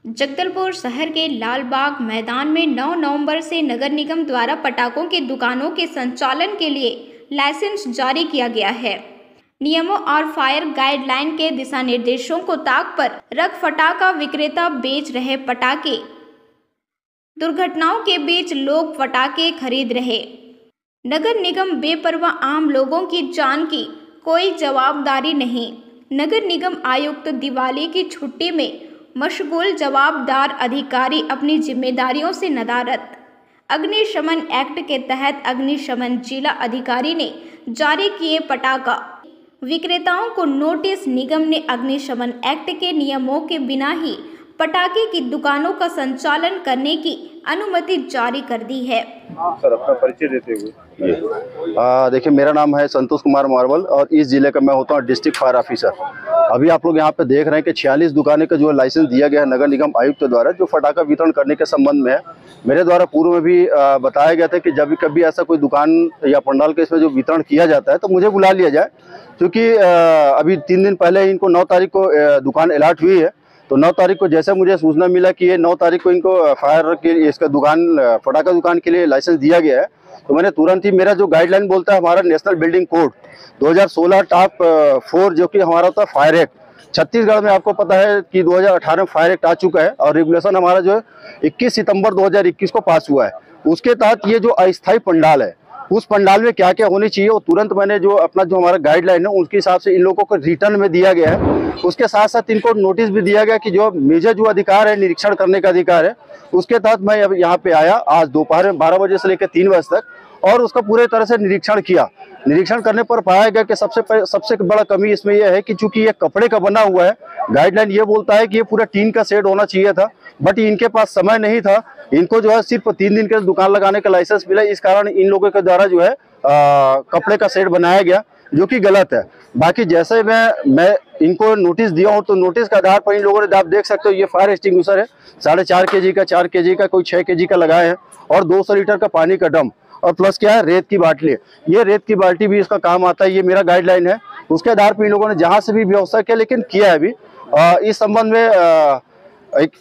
जगदलपुर शहर के लालबाग मैदान में 9 नवंबर से नगर निगम द्वारा पटाखों की दुकानों के संचालन के लिए लाइसेंस जारी किया गया है। नियमों और फायर गाइडलाइन के दिशा निर्देशों को ताक पर रख पटाखा विक्रेता बेच रहे पटाखे। दुर्घटनाओं के बीच लोग पटाखे खरीद रहे। नगर निगम बेपरवाह, आम लोगों की जान की कोई जवाबदारी नहीं। नगर निगम आयुक्त दिवाली की छुट्टी में मशगूल, जवाबदार अधिकारी अपनी जिम्मेदारियों से नदारद। अग्निशमन एक्ट के तहत अग्निशमन जिला अधिकारी ने जारी किए पटाखा विक्रेताओं को नोटिस। निगम ने अग्निशमन एक्ट के नियमों के बिना ही पटाखे की दुकानों का संचालन करने की अनुमति जारी कर दी है। सर, अपना परिचय देते हुए। देखिए, मेरा नाम है संतोष कुमार मार्वल और इस जिले का मैं होता हूँ डिस्ट्रिक्ट फायर ऑफिसर। अभी आप लोग यहाँ पे देख रहे हैं कि 46 दुकानें का जो लाइसेंस दिया गया है नगर निगम आयुक्त द्वारा, जो पटाखा वितरण करने के संबंध में है। मेरे द्वारा पूर्व में भी बताया गया था कि जब कभी ऐसा कोई दुकान या पंडाल के इसमें जो वितरण किया जाता है तो मुझे बुला लिया जाए, क्योंकि अभी 3 दिन पहले इनको 9 तारीख को दुकान अलॉट हुई है। तो 9 तारीख को जैसे मुझे सूचना मिला कि ये 9 तारीख को इनको फायर के इसका दुकान पटाखा दुकान के लिए लाइसेंस दिया गया है, तो मैंने तुरंत ही, मेरा जो गाइडलाइन बोलता है हमारा नेशनल बिल्डिंग कोड 2016 टॉप 4, जो कि हमारा होता है फायर एक्ट। छत्तीसगढ़ में आपको पता है कि 2018 में फायर एक्ट आ चुका है और रेगुलेशन हमारा जो है 21 सितंबर 2021 को पास हुआ है। उसके तहत ये जो अस्थायी पंडाल है, उस पंडाल में क्या क्या होनी चाहिए, वो तुरंत मैंने जो अपना जो हमारा गाइडलाइन है उसके हिसाब से इन लोगों को रिटर्न में दिया गया है। उसके साथ साथ इनको नोटिस भी दिया गया कि जो मेजर जो अधिकार है, निरीक्षण करने का अधिकार है, उसके तहत मैं अब यहाँ पे आया आज दोपहर में 12 बजे से लेकर 3 बजे तक और उसका पूरे तरह से निरीक्षण किया। निरीक्षण करने पर पाया गया कि सबसे बड़ा कमी इसमें यह है कि चूंकि ये कपड़े का बना हुआ है, गाइडलाइन ये बोलता है कि ये पूरा टीन का शेड होना चाहिए था, बट इनके पास समय नहीं था। इनको जो है सिर्फ 3 दिन के दुकान लगाने का लाइसेंस मिला, इस कारण इन लोगों के द्वारा जो है कपड़े का शेड बनाया गया, जो कि गलत है। बाकी जैसे मैं इनको नोटिस दिया हूँ, तो नोटिस के आधार पर इन लोगों ने, आप देख सकते हो, ये फायर एक्सटिंग्विशर है 4.5 kg का, 4 kg का, कोई 6 kg का लगाए हैं और 200 लीटर का पानी का ड्रम और प्लस क्या है, रेत की बाल्टी। ये रेत की बाल्टी भी इसका काम आता है, ये मेरा गाइडलाइन है। उसके आधार पर इन लोगों ने जहाँ से भी व्यवस्था किया, लेकिन किया है अभी। इस संबंध में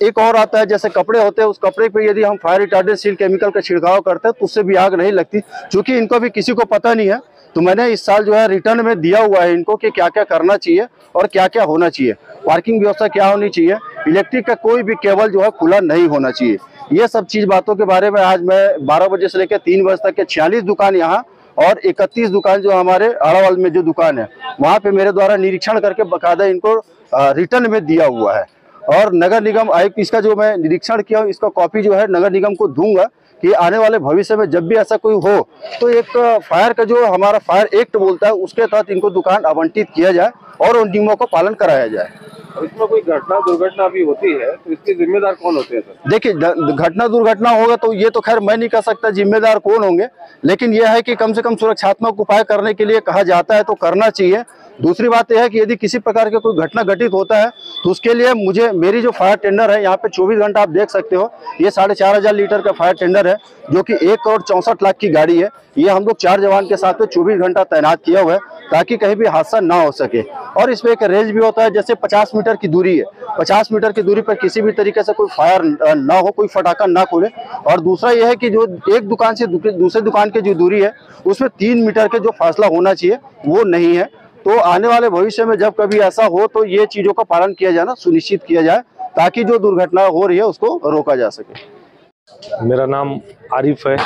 एक और आता है, जैसे कपड़े होते हैं, उस कपड़े पे यदि हम फायर रिटार्डेंट सील केमिकल का छिड़काव करते हैं तो उससे भी आग नहीं लगती। क्योंकि इनको भी किसी को पता नहीं है, तो मैंने इस साल जो है रिटर्न में दिया हुआ है इनको कि क्या क्या करना चाहिए और क्या क्या होना चाहिए, पार्किंग व्यवस्था क्या होनी चाहिए, इलेक्ट्रिक का कोई भी केबल जो है खुला नहीं होना चाहिए। ये सब चीज बातों के बारे में आज मैं 12 बजे से लेकर 3 बजे तक के 46 दुकान यहाँ और 31 दुकान जो हमारे आड़ावाल में जो दुकान है, वहाँ पे मेरे द्वारा निरीक्षण करके बाकायदा इनको रिटर्न में दिया हुआ है। और नगर निगम आयुक्त, इसका जो मैं निरीक्षण किया हूँ, इसका कॉपी जो है नगर निगम को दूंगा कि आने वाले भविष्य में जब भी ऐसा कोई हो तो एक फायर का जो हमारा फायर एक्ट बोलता है उसके तहत इनको दुकान आवंटित किया जाए और उन नियमों का पालन कराया जाए। इसमें कोई घटना दुर्घटना भी होती है तो इसके जिम्मेदार कौन होते हैं सर? देखिए, घटना दुर्घटना होगा तो ये तो खैर मैं नहीं कह सकता जिम्मेदार कौन होंगे, लेकिन यह है कि कम से कम सुरक्षात्मक उपाय करने के लिए कहा जाता है तो करना चाहिए। दूसरी बात यह है कि यदि किसी प्रकार के कोई घटना घटित होता है तो उसके लिए मेरी जो फायर टेंडर है, यहाँ पे 24 घंटा आप देख सकते हो, ये 4,500 लीटर का फायर टेंडर है, जो कि 1,64,00,000 की गाड़ी है। ये हम लोग 4 जवान के साथ में 24 घंटा तैनात किया हुआ है ताकि कहीं भी हादसा ना हो सके। और इसमें एक रेंज भी होता है, जैसे 50 मीटर की दूरी है, 50 मीटर की दूरी पर किसी भी तरीके से कोई फायर ना हो, कोई फटाका ना खुले। और दूसरा यह है कि जो एक दुकान से दूसरे दुकान की जो दूरी है उसमें 3 मीटर के जो फासला होना चाहिए वो नहीं है। तो आने वाले भविष्य में जब कभी ऐसा हो तो ये चीजों का पालन किया जाना सुनिश्चित किया जाए ताकि जो दुर्घटना हो रही है उसको रोका जा सके। मेरा नाम आरिफ है।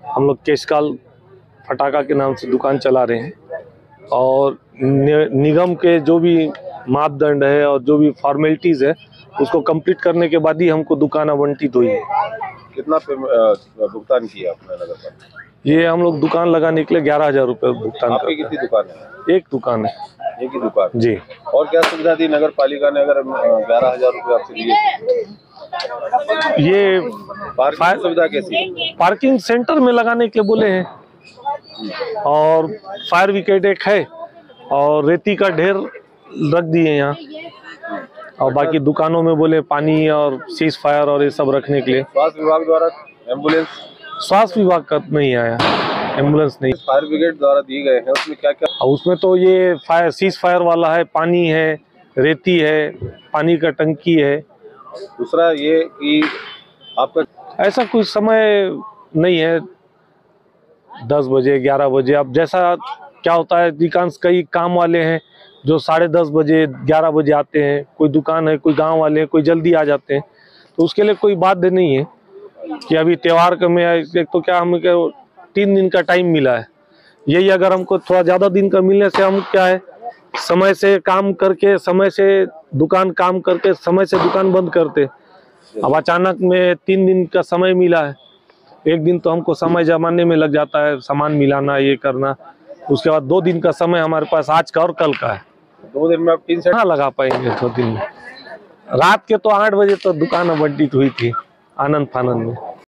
हम लोग केशकाल फटाका के नाम से दुकान चला रहे हैं और निगम के जो भी मापदंड है और जो भी फॉर्मेलिटीज है उसको कंप्लीट करने के बाद ही हमको दुकान आवंटित हुई है। कितना भुगतान किया आपने नगर पालिका? ये हम लोग दुकान लगाने के लिए 11,000 रुपये भुगतान करते हैं। कितनी दुकान है? एक दुकान है। एक ही दुकान जी। और क्या सुविधा दी नगर पालिका ने अगर 11,000 रुपये आपसे लिए? ये पार्किंग सुविधा कैसी? पार्किंग सेंटर में लगाने के लिए बोले हैं और फायर विकेट एक है और रेती का ढेर रख दिए यहाँ, और बाकी दुकानों में बोले पानी और सीज फायर और ये सब रखने के लिए। स्वास्थ्य विभाग द्वारा एम्बुलेंस? स्वास्थ्य विभाग का नहीं आया, एम्बुलेंस नहीं। फायर ब्रिगेड द्वारा दिए गए हैं, उसमें क्या क्या? उसमें तो ये सीज फायर वाला है, पानी है, रेती है, पानी का टंकी है दूसरा ये कि आपका ऐसा कोई समय नहीं है, 10 बजे 11 बजे। अब जैसा क्या होता है, अधिकांश कई काम वाले हैं जो 10:30 बजे 11 बजे आते हैं, कोई दुकान है, कोई गांव वाले हैं, कोई जल्दी आ जाते हैं, तो उसके लिए कोई बाध्य नहीं है कि अभी त्योहार का में एक तो क्या हमें 3 दिन का टाइम मिला है, यही अगर हमको थोड़ा ज़्यादा दिन का मिलने से हम क्या है समय से काम करके समय से दुकान काम करके समय से दुकान बंद करते। अब अचानक में 3 दिन का समय मिला है, एक दिन तो हमको समय जमाने में लग जाता है, सामान मिलाना ये करना, उसके बाद 2 दिन का समय हमारे पास आज का और कल का है। 2 दिन में आप 3 सेट कहाँ लगा पाएंगे 2 दिन में। रात के तो 8 बजे तो दुकान आवंटित हुई थी आनंद फानंद में।